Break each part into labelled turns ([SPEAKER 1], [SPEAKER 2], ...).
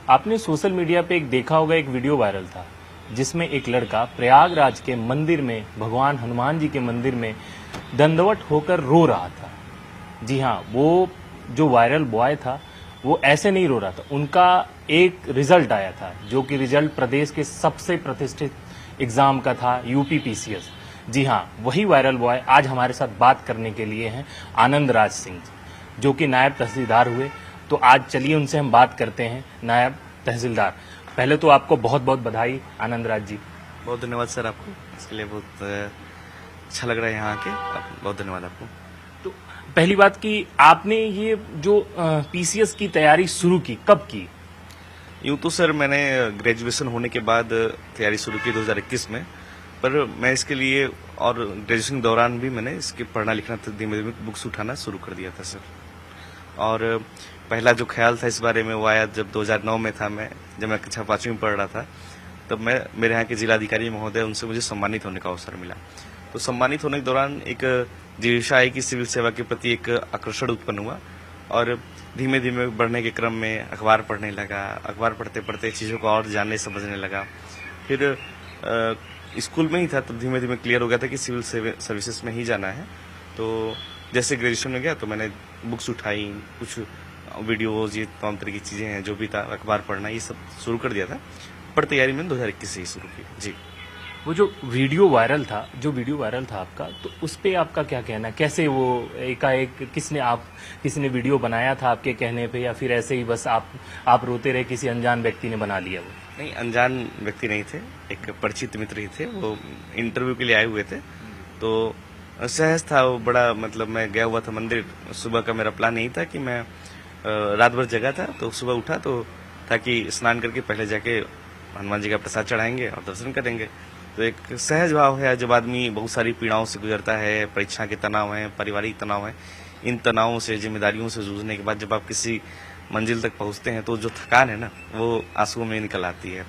[SPEAKER 1] आपने social media पे एक देखा होगा, एक वीडियो वायरल था जिसमें एक लड़का प्रयागराज के मंदिर में, भगवान हनुमान जी के मंदिर में दंडवत होकर रो रहा था। जी हाँ, वो जो वायरल बॉय था वो ऐसे नहीं रो रहा था, उनका एक रिजल्ट आया था जो कि रिजल्ट प्रदेश के सबसे प्रतिष्ठित एग्जाम का था, यूपी पीसीएस। जी हाँ, वही वायरल बॉय आज हमारे साथ बात करने के लिए हैं आनंद राज सिंह जी, जो कि नायब तहसीलदार हुए। तो आज चलिए उनसे हम बात करते हैं। नायब तहसीलदार, पहले तो आपको बहुत बहुत बधाई आनंद राज जी।
[SPEAKER 2] बहुत धन्यवाद सर, आपको इसके लिए बहुत अच्छा लग रहा है यहाँ आके। बहुत धन्यवाद आपको।
[SPEAKER 1] तो पहली बात कि आपने ये जो पीसीएस की तैयारी शुरू की, कब की?
[SPEAKER 2] यूँ तो सर मैंने ग्रेजुएशन होने के बाद तैयारी शुरू की 2021 में, पर मैं इसके लिए और ग्रेजुएशन के दौरान भी मैंने इसके पढ़ना लिखना धीमे धीमे बुक्स उठाना शुरू कर दिया था सर। और पहला जो ख्याल था इस बारे में वो आया जब 2009 में था, मैं जब मैं कक्षा 5वीं में पढ़ रहा था, तब मैं मेरे यहाँ के जिलाधिकारी महोदय उनसे मुझे सम्मानित होने का अवसर मिला। तो सम्मानित होने के दौरान एक जिज्ञासा आई कि सिविल सेवा के प्रति एक आकर्षण उत्पन्न हुआ और धीमे धीमे बढ़ने के क्रम में अखबार पढ़ने लगा। अखबार पढ़ते पढ़ते चीज़ों को और जानने समझने लगा। फिर स्कूल में ही था तब धीमे धीमे क्लियर हो गया था कि सिविल सर्विसेज में ही जाना है। तो जैसे ग्रेजुएशन में गया तो मैंने बुक्स उठाई, कुछ वीडियोज, ये तमाम तरह की चीज़ें हैं जो भी था, अखबार पढ़ना, ये सब शुरू कर दिया था। पर तैयारी मैंने 2021 से ही शुरू की जी।
[SPEAKER 1] वो जो वीडियो वायरल था, आपका, तो उस पे आपका क्या कहना है? कैसे वो एकाएक किसने वीडियो बनाया था आपके कहने पे, या फिर ऐसे ही बस आप रोते रहे, किसी अनजान व्यक्ति ने बना लिया? वो
[SPEAKER 2] नहीं, अनजान व्यक्ति नहीं थे, एक परिचित मित्र ही थे। वो इंटरव्यू के लिए आए हुए थे, तो सहज था वो बड़ा। मतलब मैं गया हुआ था मंदिर, सुबह का मेरा प्लान यही था कि मैं रात भर जगा था, तो सुबह उठा तो ताकि स्नान करके पहले जाके हनुमान जी का प्रसाद चढ़ाएंगे और दर्शन करेंगे। तो एक सहज भाव है, जब आदमी बहुत सारी पीड़ाओं से गुजरता है, परीक्षा के तनाव हैं, पारिवारिक तनाव हैं, इन तनावों से, जिम्मेदारियों से जूझने के बाद जब आप किसी मंजिल तक पहुंचते हैं तो जो थकान है ना, वो आंसुओं में निकल आती है।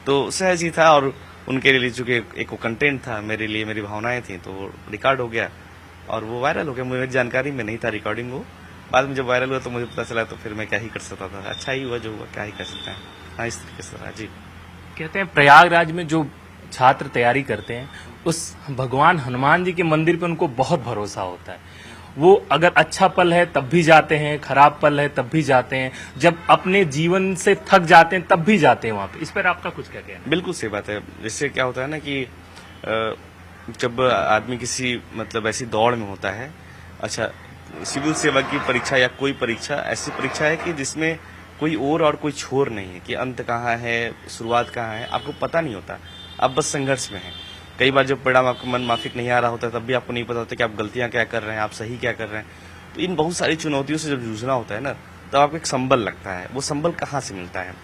[SPEAKER 2] तो सहज ही था, और उनके लिए चूंकि एक वो कंटेंट था, मेरे लिए मेरी भावनाएं थी, तो वो रिकॉर्ड हो गया और वो वायरल हो गया। मेरी जानकारी में नहीं था रिकॉर्डिंग वो, बाद में जब वायरल हुआ तो मुझे पता चला, तो फिर मैं क्या ही कर सकता था। अच्छा ही हुआ जो हुआ, क्या ही कर सकते हैं। हाँ, इस तरीके से। जी,
[SPEAKER 1] कहते हैं प्रयागराज में जो छात्र तैयारी करते हैं, उस भगवान हनुमान जी के मंदिर पे उनको बहुत भरोसा होता है। वो अगर अच्छा पल है तब भी जाते हैं, खराब पल है तब भी जाते हैं, जब अपने जीवन से थक जाते हैं तब भी जाते हैं वहां पे। इस पर आपका कुछ क्या कहना है?
[SPEAKER 2] बिल्कुल सही बात है। जिससे क्या होता है ना कि जब आदमी किसी मतलब ऐसी दौड़ में होता है, अच्छा, सिविल सेवा की परीक्षा या कोई परीक्षा ऐसी परीक्षा है कि जिसमें कोई और कोई छोर नहीं है कि अंत कहाँ है, शुरुआत कहाँ है, आपको पता नहीं होता। आप बस संघर्ष में हैं। कई बार जब परिणाम आपको मन माफिक नहीं आ रहा होता, तब भी आपको नहीं पता होता कि आप गलतियां क्या कर रहे हैं, आप सही क्या कर रहे हैं। तो इन बहुत सारी चुनौतियों से जब जूझना होता है ना, तब आपको एक संबल लगता है। वो संबल कहाँ से मिलता है?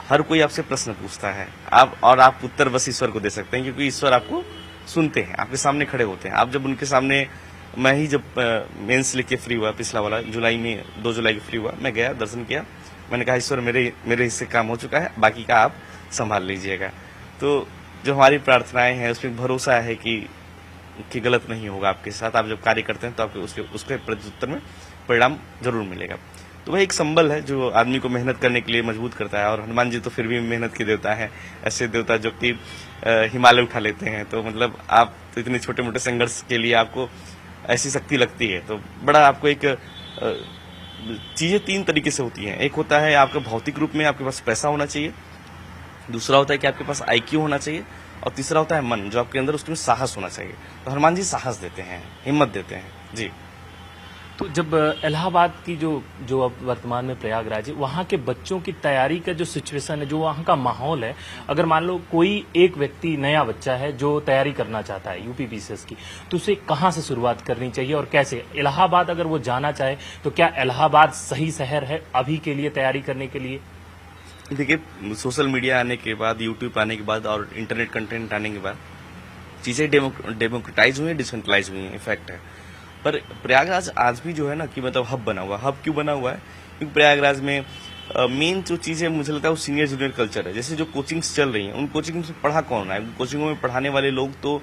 [SPEAKER 2] हर कोई आपसे प्रश्न पूछता है, आप उत्तर बस ईश्वर को दे सकते हैं, क्योंकि ईश्वर आपको सुनते हैं, आपके सामने खड़े होते हैं। आप जब उनके सामने, मैं ही जब मेंस लिख के फ्री हुआ, पिछला वाला जुलाई में, 2 जुलाई को फ्री हुआ, मैं गया, दर्शन किया, मैंने कहा ईश्वर मेरे हिस्से काम हो चुका है, बाकी का आप संभाल लीजिएगा। तो जो हमारी प्रार्थनाएं हैं उसमें भरोसा है कि गलत नहीं होगा आपके साथ। आप जब कार्य करते हैं तो आपके उसके प्रत्युत्तर में परिणाम जरूर मिलेगा। तो वह एक संबल है जो आदमी को मेहनत करने के लिए मजबूत करता है। और हनुमान जी तो फिर भी मेहनत के देवता है, ऐसे देवता जो कि हिमालय उठा लेते हैं। तो मतलब आप तो इतने छोटे मोटे संघर्ष के लिए आपको ऐसी शक्ति लगती है। तो बड़ा आपको एक चीजें 3 तरीके से होती हैं। एक होता है आपका भौतिक रूप में आपके पास पैसा होना चाहिए, दूसरा होता है कि आपके पास आईक्यू होना चाहिए, और तीसरा होता है मन, जो आपके अंदर उसमें साहस होना चाहिए। तो हनुमान जी साहस देते हैं, हिम्मत देते हैं जी।
[SPEAKER 1] तो जब इलाहाबाद की जो अब वर्तमान में प्रयागराज है, वहाँ के बच्चों की तैयारी का जो सिचुएशन है, जो वहाँ का माहौल है, अगर मान लो कोई एक व्यक्ति, नया बच्चा है जो तैयारी करना चाहता है यूपी पीसीएस की, तो उसे कहाँ से शुरुआत करनी चाहिए और कैसे? इलाहाबाद अगर वो जाना चाहे तो क्या इलाहाबाद सही शहर है अभी के लिए तैयारी करने के लिए?
[SPEAKER 2] देखिए, सोशल मीडिया आने के बाद, यूट्यूब आने के बाद और इंटरनेट कंटेंट आने के बाद चीजें डेमोक्रेटाइज हुई हैं, डिसेंट्रलाइज हुई हैं, इफेक्ट है। पर प्रयागराज आज भी जो है ना कि मतलब हब बना हुआ है। हब क्यों बना हुआ है? क्योंकि प्रयागराज में मेन जो चीज है, मुझे लगता है वो सीनियर जूनियर कल्चर है। जैसे जो कोचिंग्स चल रही हैं, उन कोचिंग में पढ़ा कौन है? कोचिंगों में पढ़ाने वाले लोग तो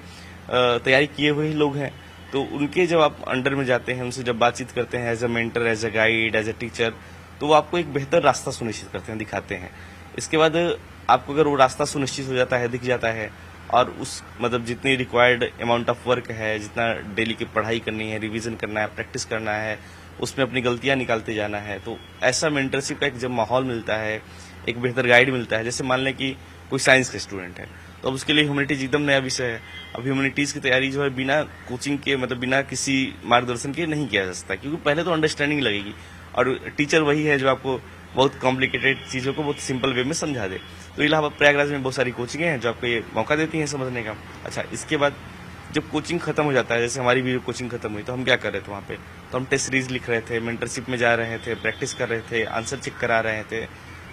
[SPEAKER 2] तैयारी किए हुए ही लोग हैं। तो उनके जब आप अंडर में जाते हैं, उनसे जब बातचीत करते हैं as a mentor, as a guide, as a teacher, तो वो आपको एक बेहतर रास्ता सुनिश्चित करते हैं, दिखाते हैं। इसके बाद आपको अगर वो रास्ता सुनिश्चित हो जाता है, दिख जाता है, और उस मतलब जितनी रिक्वायर्ड अमाउंट ऑफ वर्क है, जितना डेली की पढ़ाई करनी है, रिवीजन करना है, प्रैक्टिस करना है, उसमें अपनी गलतियां निकालते जाना है, तो ऐसा मेंटरशिप का एक जब माहौल मिलता है, एक बेहतर गाइड मिलता है। जैसे मान लें कि कोई साइंस का स्टूडेंट है, तो अब उसके लिए ह्यूमैनिटीज एकदम नया विषय है। अब ह्यूमैनिटीज की तैयारी जो है बिना कोचिंग के, मतलब बिना किसी मार्गदर्शन के नहीं किया जा सकता, क्योंकि पहले तो अंडरस्टैंडिंग लगेगी, और टीचर वही है जो आपको बहुत कॉम्प्लिकेटेड चीज़ों को बहुत सिंपल वे में समझा दे। तो इलाहाबाद प्रयागराज में बहुत सारी कोचिंगें हैं जो आपको ये मौका देती हैं समझने का। अच्छा, इसके बाद जब कोचिंग खत्म हो जाता है, जैसे हमारी भी कोचिंग खत्म हुई, तो हम क्या कर रहे थे वहाँ पे, तो हम टेस्ट सीरीज लिख रहे थे, मेंटरशिप में जा रहे थे, प्रैक्टिस कर रहे थे, आंसर चेक करा रहे थे।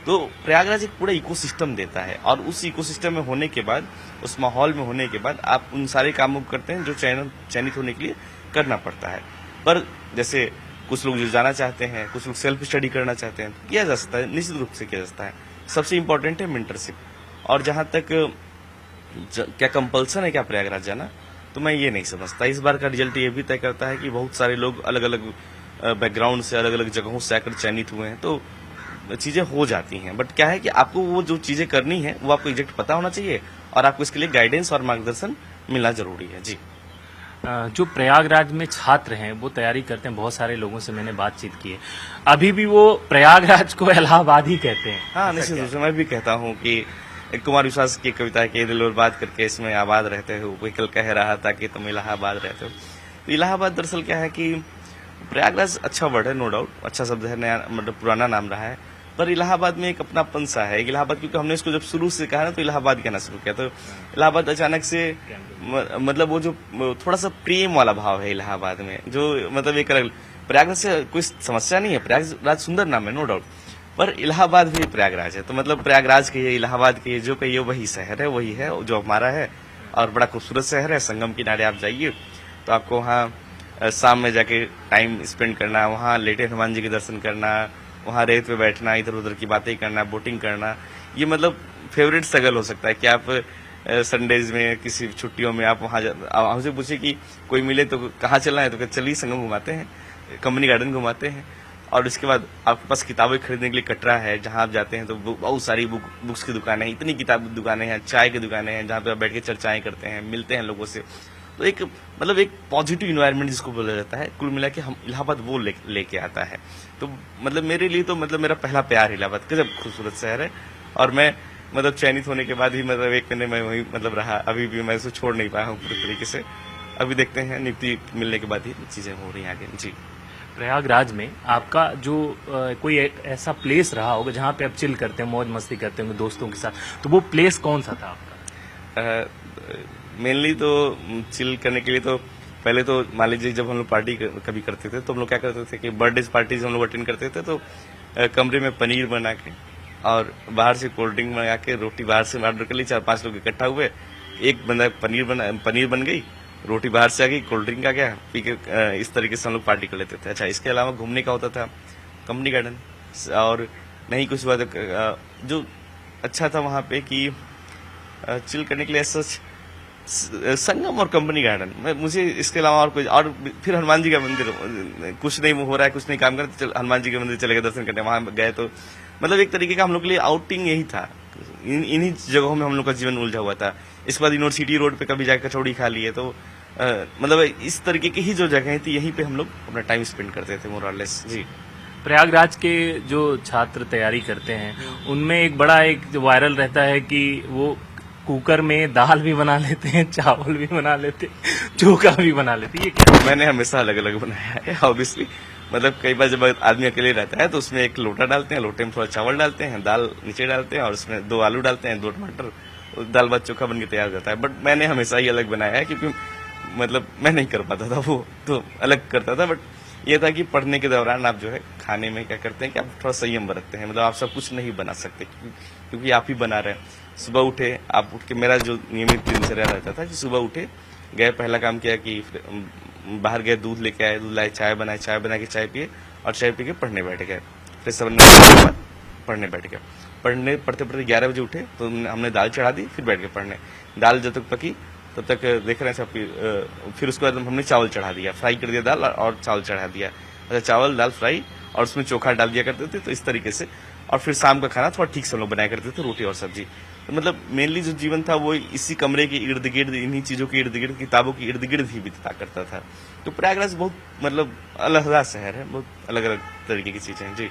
[SPEAKER 2] तो प्रयागराज एक पूरा इकोसिस्टम देता है, और उस इकोसिस्टम में होने के बाद, उस माहौल में होने के बाद आप उन सारे कामों को करते हैं जो चयनित होने के लिए करना पड़ता है। पर जैसे कुछ लोग जो जाना चाहते हैं, कुछ लोग सेल्फ स्टडी करना चाहते हैं, किया जा सकता है, निश्चित रूप से किया जा सकता है। सबसे इम्पोर्टेंट है मेंटरशिप। और जहां तक क्या कंपल्सन है क्या प्रयागराज जाना, तो मैं ये नहीं समझता। इस बार का रिजल्ट ये भी तय करता है कि बहुत सारे लोग अलग अलग बैकग्राउंड से, अलग अलग जगहों से आकर चयनित हुए हैं, तो चीजें हो जाती हैं। बट क्या है कि आपको वो जो चीजें करनी है वो आपको एग्जैक्ट पता होना चाहिए, और आपको इसके लिए गाइडेंस और मार्गदर्शन मिलना जरूरी है। जी,
[SPEAKER 1] जो प्रयागराज में छात्र हैं वो तैयारी करते हैं, बहुत सारे लोगों से मैंने बातचीत की है, अभी भी वो प्रयागराज को इलाहाबाद ही कहते हैं।
[SPEAKER 2] हाँ, निश्चित रूप से मैं भी कहता हूँ कि कुमार विश्वास की कविता है कि दिल और बात करके इसमें आबाद रहते हो, कोई कल कह रहा था कि तुम इलाहाबाद रहते हो। तो इलाहाबाद दरअसल क्या है कि प्रयागराज अच्छा वर्ड है, नो डाउट, अच्छा शब्द है, नया मतलब पुराना नाम रहा है, पर इलाहाबाद में एक अपनापन सा है। इलाहाबाद, क्योंकि हमने इसको जब शुरू से कहा ना, तो इलाहाबाद कहना शुरू किया, तो इलाहाबाद अचानक से मतलब वो जो थोड़ा सा प्रेम वाला भाव है इलाहाबाद में, जो मतलब एक अलग। प्रयागराज से कोई समस्या नहीं है, प्रयागराज सुंदर नाम है, नो डाउट, पर इलाहाबाद भी प्रयागराज है। तो मतलब प्रयागराज कहिए, इलाहाबाद कहिए, जो कहिए वही शहर है, वही है जो हमारा है, और बड़ा खूबसूरत शहर है। संगम किनारे आप जाइए तो आपको वहाँ शाम में जाके टाइम स्पेंड करना, वहाँ लेटे हनुमान जी के दर्शन करना, वहाँ रेत पे बैठना, इधर उधर की बातें करना, बोटिंग करना, ये मतलब फेवरेट स्ट्रगल हो सकता है कि आप संडेज में, किसी छुट्टियों में आप वहाँ हमसे पूछे कि कोई मिले तो कहाँ चलना है, तो चलिए संगम घुमाते हैं, कंपनी गार्डन घुमाते हैं। और इसके बाद आपके पास किताबें खरीदने के लिए कटरा है, जहाँ आप जाते हैं तो बहुत सारी बुक्स की दुकानें हैं, इतनी किताब दुकानें हैं, चाय की दुकानें हैं, जहाँ पे आप बैठ के चर्चाएं करते हैं, मिलते हैं लोगों से। तो एक मतलब एक पॉजिटिव इन्वायरमेंट जिसको बोला जाता है, कुल मिला के हम इलाहाबाद वो लेके आता है। तो मतलब मेरे लिए तो मतलब मेरा पहला प्यार इलाहाबाद, गजब खूबसूरत शहर है, और मैं मतलब चयनित होने के बाद ही मतलब एक महीने में वही मतलब रहा, अभी भी मैं इसको छोड़ नहीं पाया हूँ पूरी तरीके से। अभी देखते हैं, नियुक्ति मिलने के बाद ही चीजें हो रही हैं आगे। जी,
[SPEAKER 1] प्रयागराज में आपका जो कोई ऐसा प्लेस रहा होगा जहाँ पे आप चिल करते हैं, मौज मस्ती करते होंगे दोस्तों के साथ, तो वो प्लेस कौन सा था आपका?
[SPEAKER 2] मेनली तो चिल करने के लिए तो पहले तो मान लीजिए जब हम लोग पार्टी कभी करते थे तो हम लोग क्या करते थे कि बर्थडे पार्टीज हम लोग अटेंड करते थे, तो कमरे में पनीर बना के और बाहर से कोल्ड ड्रिंक मंगा के, रोटी बाहर से ऑर्डर कर ली, 4-5 लोग इकट्ठा हुए, एक बंदा पनीर बन गई, रोटी बाहर से आ गई, कोल्ड ड्रिंक आ गया, पी के इस तरीके से हम लोग पार्टी कर लेते थे। अच्छा, इसके अलावा घूमने का होता था कंपनी गार्डन, और नहीं कुछ बात जो अच्छा था वहाँ पे कि चिल करने के लिए सच संगम और कंपनी गार्डन, मुझे इसके अलावा और कुछ, और फिर हनुमान जी का मंदिर, कुछ नहीं हो रहा है, कुछ नहीं काम करते, चल हनुमान जी के मंदिर चले गए दर्शन करने, वहां गए तो मतलब एक तरीके का हम लोग के लिए आउटिंग यही था। इन्हीं जगहों में हम लोग का जीवन उलझा हुआ था। इसके बाद यूनिवर्सिटी रोड पे कभी जाकर कचौड़ी खा लिए, तो मतलब इस तरीके की ही जो जगह थी, यहीं पे हम लोग अपना टाइम स्पेंड करते थे मोर और लेस। जी,
[SPEAKER 1] प्रयागराज के जो छात्र तैयारी करते हैं उनमें एक बड़ा एक वायरल रहता है कि वो कुकर में दाल भी बना लेते हैं, चावल भी बना लेते हैं, चोखा भी बना लेते हैं, ये क्या?
[SPEAKER 2] मैंने हमेशा अलग अलग बनाया है ऑब्वियसली। मतलब कई बार जब आदमी अकेले रहता है तो उसमें एक लोटा डालते हैं, लोटे में थोड़ा चावल डालते हैं, दाल नीचे डालते हैं, और उसमें 2 आलू डालते हैं, 2 टमाटर, दाल भात चोखा बन के तैयार हो जाता है। बट मैंने हमेशा ही अलग बनाया है, क्योंकि मतलब मैं नहीं कर पाता था वो, तो अलग करता था। बट ये था कि पढ़ने के दौरान आप जो है खाने में क्या करते हैं कि आप थोड़ा संयम बरतते हैं, मतलब आप सब कुछ नहीं बना सकते क्योंकि आप ही बना रहे हैं। सुबह उठे, आप उठ के, मेरा जो नियमित दिनचर्या रहता था कि सुबह उठे, गए, पहला काम किया कि बाहर गए, दूध लेके आए, दूध लाए, चाय बनाए, चाय बना के चाय पिए, और चाय पी के पढ़ने बैठ गए। फिर 7 के बाद पढ़ने बैठ गए। पढ़ते पढ़ते 11 बजे उठे तो हमने दाल चढ़ा दी, फिर बैठ के पढ़ने। दाल जब तक पकी तब तक देख रहे हैं सब, फिर उसके बाद हमने चावल चढ़ा दिया, फ्राई कर दिया दाल और चावल चढ़ा दिया। अच्छा चावल दाल फ्राई और उसमें चोखा डाल दिया करते थे, तो इस तरीके से। और फिर शाम का खाना थोड़ा ठीक से हम लोग बनाया करते थे, रोटी और सब्जी। तो मतलब मेनली जो जीवन था वो इसी कमरे के इर्द गिर्द, इन्हीं चीजों के इर्द गिर्द, किताबों के इर्द गिर्द ही बीतता करता था। तो प्रयागराज बहुत मतलब अलग शहर है, बहुत अलग अलग तरीके की चीजें हैं जी।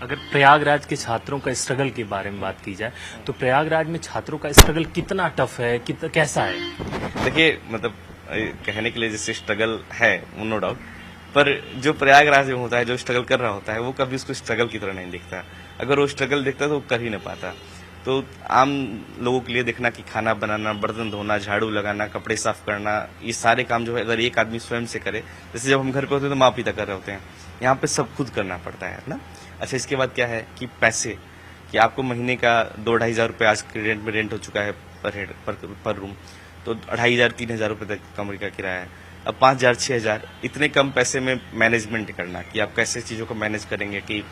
[SPEAKER 1] अगर प्रयागराज के छात्रों का स्ट्रगल के बारे में बात की जाए तो प्रयागराज में छात्रों का स्ट्रगल कितना टफ है, कैसा है?
[SPEAKER 2] देखिए मतलब कहने के लिए जैसे स्ट्रगल है नो डाउट, पर जो प्रयागराज में होता है, जो स्ट्रगल कर रहा होता है, वो कभी उसको स्ट्रगल की तरह नहीं दिखता। अगर वो स्ट्रगल दिखता तो वो कर ही नहीं पाता। तो आम लोगों के लिए देखना कि खाना बनाना, बर्तन धोना, झाड़ू लगाना, कपड़े साफ करना, ये सारे काम जो है अगर एक आदमी स्वयं से करे, जैसे जब हम घर पे होते हैं तो माँ पिता कर रहे होते हैं, यहाँ पे सब खुद करना पड़ता है ना। अच्छा, इसके बाद क्या है कि पैसे, कि आपको महीने का 2-2.5 हजार रुपये आज के रेंट में रेंट हो चुका है पर हेड पर रूम, तो 2,500-3,000 रुपये तक कमरे का किराया है। अब 5,000-6,000 इतने कम पैसे में मैनेजमेंट करना, कि आप कैसे चीज़ों को मैनेज करेंगे, कि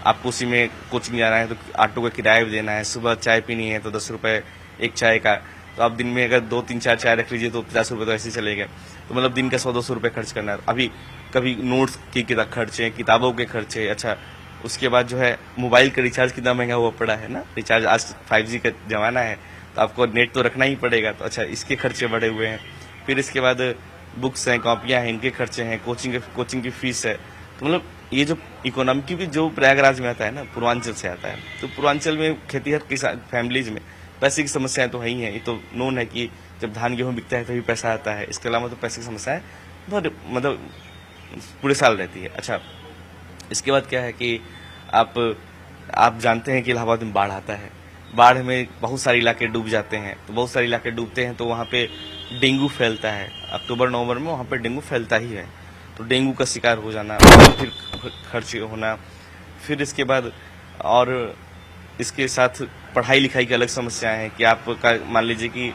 [SPEAKER 2] आपको उसी में कोचिंग जाना है तो ऑटो का किराया भी देना है, सुबह चाय पीनी है तो 10 रुपये एक चाय का, तो आप दिन में अगर 2-3-4 चाय रख लीजिए तो 50 रुपये तो ऐसे ही चलेगा। तो मतलब दिन का 100-200 रुपये खर्च करना है। अभी कभी नोट्स की खर्चे, किताबों के खर्चे। अच्छा, उसके बाद जो है मोबाइल का रिचार्ज कितना महंगा हुआ पड़ा है ना, रिचार्ज आज 5G का जमाना है, तो आपको नेट तो रखना ही पड़ेगा। तो अच्छा, इसके खर्चे बढ़े हुए हैं। फिर इसके बाद बुक्स हैं, कॉपियां हैं, इनके खर्चे हैं, कोचिंग की फीस है। तो मतलब ये जो इकोनॉमी, क्योंकि जो प्रयागराज में आता है ना, पूर्वांचल से आता है, तो पूर्वांचल में खेतीहर किसान फैमिलीज में पैसे की समस्याएं तो है ही है। ये तो नोन है कि जब धान गेहूं बिकता है तभी पैसा आता है, इसके अलावा तो पैसे की समस्याएं बहुत मतलब पूरे साल रहती है। अच्छा, इसके बाद क्या है कि आप जानते हैं कि इलाहाबाद में बाढ़ आता है, बाढ़ में बहुत सारे इलाके डूब जाते हैं। तो बहुत सारे इलाके डूबते हैं तो वहाँ पे डेंगू फैलता है। अक्टूबर-नवंबर में वहाँ पे डेंगू फैलता ही है, तो डेंगू का शिकार हो जाना, फिर खर्च होना, फिर इसके बाद और इसके साथ पढ़ाई लिखाई की अलग समस्याएं हैं कि आपका मान लीजिए कि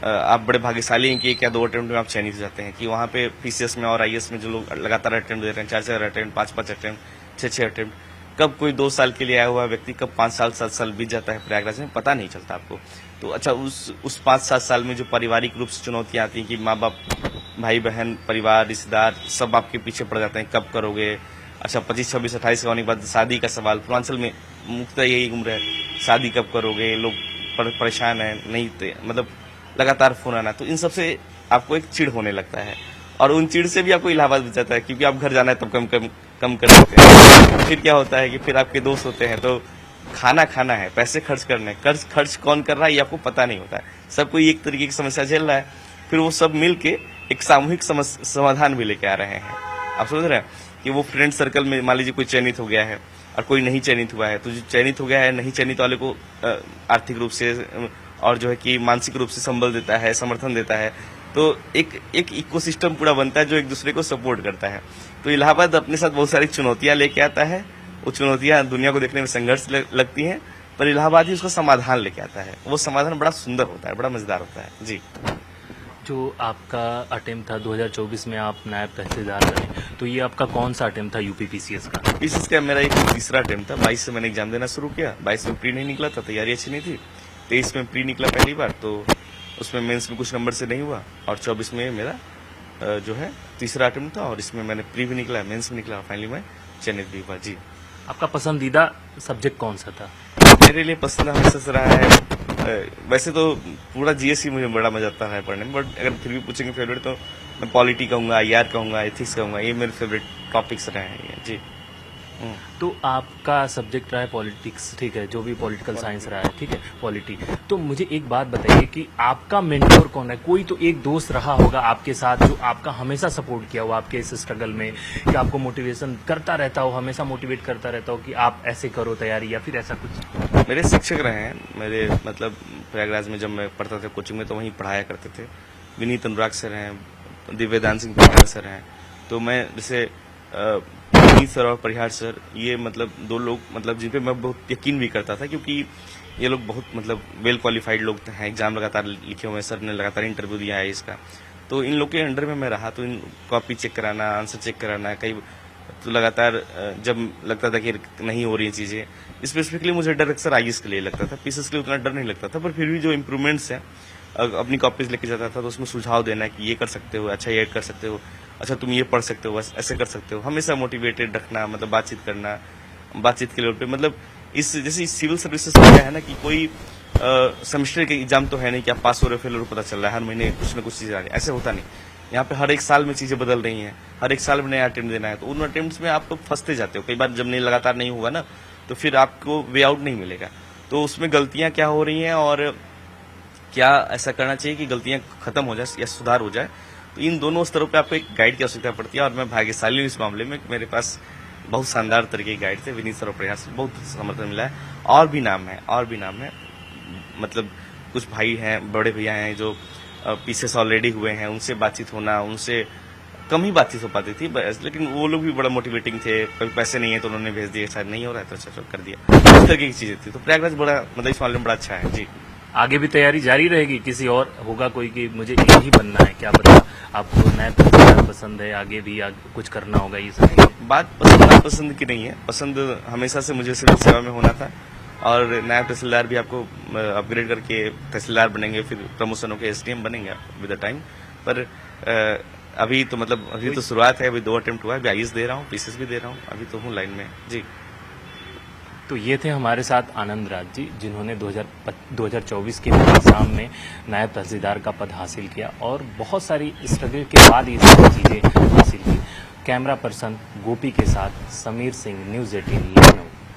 [SPEAKER 2] आप बड़े भाग्यशाली हैं कि 1 या 2 अटेम्प्ट में आप चयनित हो जाते हैं, कि वहाँ पे PCS में और IAS में जो लोग लगातार अटेम्प्ट दे रहे हैं, 4-4 अटेम्प्ट, 5-5 अटेम्प्ट, 6-6 अटेम्प्ट, कब कोई 2 साल के लिए आया हुआ व्यक्ति कब 5 साल 7 साल बीत जाता है प्रयागराज में, पता नहीं चलता आपको। तो अच्छा, उस 5-7 साल में जो पारिवारिक रूप से चुनौतियां आती हैं कि माँ बाप, भाई बहन, परिवार, रिश्तेदार सब आपके पीछे पड़ जाते हैं, कब करोगे। अच्छा, 25, 26, 28 होने के बाद शादी का सवाल, पूर्वांचल में मुख्यतः यही उम्र है, शादी कब करोगे, लोग परेशान है, नहीं मतलब लगातार फोन आना। तो इन सब से आपको एक चिढ़ होने लगता है, और उन चिढ़ से भी आपको इलाहाबाद बच जाता है, क्योंकि आप घर जाना है तब कम कर देते हैं। फिर क्या होता है कि फिर आपके दोस्त होते हैं, तो खाना है, पैसे खर्च करने, खर्च कौन कर रहा है ये आपको पता नहीं होता है। सब कोई एक तरीके की समस्या झेल रहा है, फिर वो सब मिल के एक सामूहिक समाधान भी लेके आ रहे हैं। आप समझ रहे हैं कि वो फ्रेंड सर्कल में मान लीजिए कोई चयनित हो गया है और कोई नहीं चयनित हुआ है, तो जो चयनित हो गया है, नहीं चयनित वाले को आर्थिक रूप से और जो है कि मानसिक रूप से संबल देता है, समर्थन देता है। तो एक इकोसिस्टम पूरा बनता है जो एक दूसरे को सपोर्ट करता है। तो इलाहाबाद अपने साथ बहुत सारी चुनौतियां लेके आता है, वो चुनौतियां दुनिया को देखने में संघर्ष लगती हैं, पर इलाहाबाद ही उसका समाधान लेके आता है। वो समाधान बड़ा सुंदर होता है, बड़ा मजेदार होता है जी।
[SPEAKER 1] जो आपका अटेम्प्ट था 2024 में, आप नायब तहसीलदार बने, तो ये आपका कौन सा अटेम्प्ट था यूपी PCS का?
[SPEAKER 2] PCS का मेरा एक तीसरा अटेम्प्ट था। 22 से मैंने एग्जाम देना शुरू किया, 22 में प्री नहीं निकला था, तैयारी अच्छी नहीं थी। 23 में प्री निकला पहली बार, तो उसमें मेंस में कुछ नंबर से नहीं हुआ, और 24 में मेरा जो है तीसरा अटेम्प्ट था, और इसमें मैंने प्री भी निकला, मेंस भी निकला, फाइनली मैं चयनित भी हुआ जी।
[SPEAKER 1] आपका पसंदीदा सब्जेक्ट कौन सा था?
[SPEAKER 2] मेरे लिए पसंद हमेशा से रहा है, वैसे तो पूरा GS ही मुझे बड़ा मजा आता है पढ़ने में, बट अगर फिर भी पूछेंगे फेवरेट, तो मैं पॉलिटी कहूँगा, IR कहूँगा, एथिक्स कहूँगा, ये मेरे फेवरेट टॉपिक्स रहे हैं जी।
[SPEAKER 1] तो आपका सब्जेक्ट रहा है पॉलिटिक्स, ठीक है, जो भी पॉलिटिकल साइंस रहा है, ठीक है, पॉलिटी। तो मुझे एक बात बताइए कि आपका मेंटोर कौन है? कोई तो एक दोस्त रहा होगा आपके साथ जो आपका हमेशा सपोर्ट किया हो आपके इस स्ट्रगल में, कि आपको मोटिवेशन करता रहता हो, हमेशा मोटिवेट करता रहता हो कि आप ऐसे करो तैयारी, या फिर ऐसा कुछ?
[SPEAKER 2] मेरे शिक्षक रहे हैं, मेरे मतलब प्रयागराज में जब मैं पढ़ता था कोचिंग में, तो वहीं पढ़ाया करते थे। विनीत अनुराग सर हैं, दिव्यदान सिंह परिहार सर हैं। तो मैं जैसे विनीत सर और परिहार सर, ये मतलब 2 लोग मतलब जिन पे मैं बहुत यकीन भी करता था, क्योंकि ये लोग बहुत मतलब वेल क्वालिफाइड लोग हैं, एग्जाम लगातार लिखे हुए हैं, सर ने लगातार इंटरव्यू दिया है इसका। तो इन लोग के अंडर में मैं रहा, तो इन कॉपी चेक कराना, आंसर चेक कराना, कई तो लगातार जब लगता था कि नहीं हो रही है चीज़ें, स्पेसिफिकली मुझे डर अक्सर IAS के लिए लगता था, PCS के लिए उतना डर नहीं लगता था, पर फिर भी जो इम्प्रूवमेंट्स हैं अपनी कॉपीज लेके जाता था, तो उसमें सुझाव देना है कि ये कर सकते हो, अच्छा ये कर सकते हो, अच्छा तुम ये पढ़ सकते हो, बस ऐसे कर सकते हो, हमेशा मोटिवेटेड रखना, मतलब बातचीत करना, बातचीत के लेवल पे, मतलब इस जैसे सिविल सर्विसेज में क्या है ना कि कोई सेमेस्टर के एग्जाम तो है नहीं कि आप पास हो रहे हो फेल हो रहे हो, पता चल रहा है हर महीने कुछ ना कुछ चीजें आ रही है, ऐसे होता नहीं। यहाँ पे हर एक साल में चीजें बदल रही हैं, हर एक साल में नया अटेम्प्ट देना है, तो उन अटेम्प्ट्स में आप लोग फंसते जाते हो। कई बार जब नहीं लगातार नहीं होगा ना, तो फिर आपको वे आउट नहीं मिलेगा। तो उसमें गलतियां क्या हो रही हैं और क्या ऐसा करना चाहिए कि गलतियां खत्म हो जाए या सुधार हो जाए, तो इन दोनों स्तरों पे आपको एक गाइड की आवश्यकता पड़ती है। और मैं भाग्यशाली हूँ इस मामले में कि मेरे पास बहुत शानदार तरीके के गाइड थे। विनीत सर और प्रयास से बहुत समर्थन मिला है। और भी नाम है, मतलब कुछ भाई हैं, बड़े भैया हैं जो पीसेस ऑलरेडी हुए हैं, उनसे बातचीत होना, उनसे कम ही बातचीत हो पाती थी लेकिन वो लोग भी बड़ा मोटिवेटिंग थे। कभी पैसे नहीं है तो उन्होंने भेज दिए, शायद नहीं हो रहा है तो अच्छा कर दिया, इस तरीके की चीजें थी। तो प्रयागराज बड़ा, मतलब इस मामले में बड़ा अच्छा है जी।
[SPEAKER 1] आगे भी तैयारी जारी रहेगी? किसी और होगा कोई कि मुझे यही बनना है, क्या पता आपको नया तरीका पसंद है, आगे भी कुछ करना होगा ये सब?
[SPEAKER 2] बात पसंद नापसंद की नहीं है, पसंद हमेशा से मुझे सिविल सेवा में होना था। और नायब तहसीलदार भी आपको अपग्रेड करके तहसीलदार बनेंगे, फिर प्रमोशन होकर एसडीएम बनेंगे विद द टाइम। पर अभी तो मतलब अभी तो शुरुआत है, अभी 2 अटेम्प्ट हुआ है, अभी आईएएस दे रहा हूँ, पीसीएस भी दे रहा हूँ, अभी तो हूँ लाइन में जी।
[SPEAKER 1] तो ये थे हमारे साथ आनंद राज जी, जिन्होंने 2024 के एग्जाम में नायब तहसीलदार का पद हासिल किया और बहुत सारी स्ट्रगल के बाद ये सारी चीज़ें हासिल की। कैमरा पर्सन गोपी के साथ समीर सिंह, न्यूज़ 18 लखनऊ।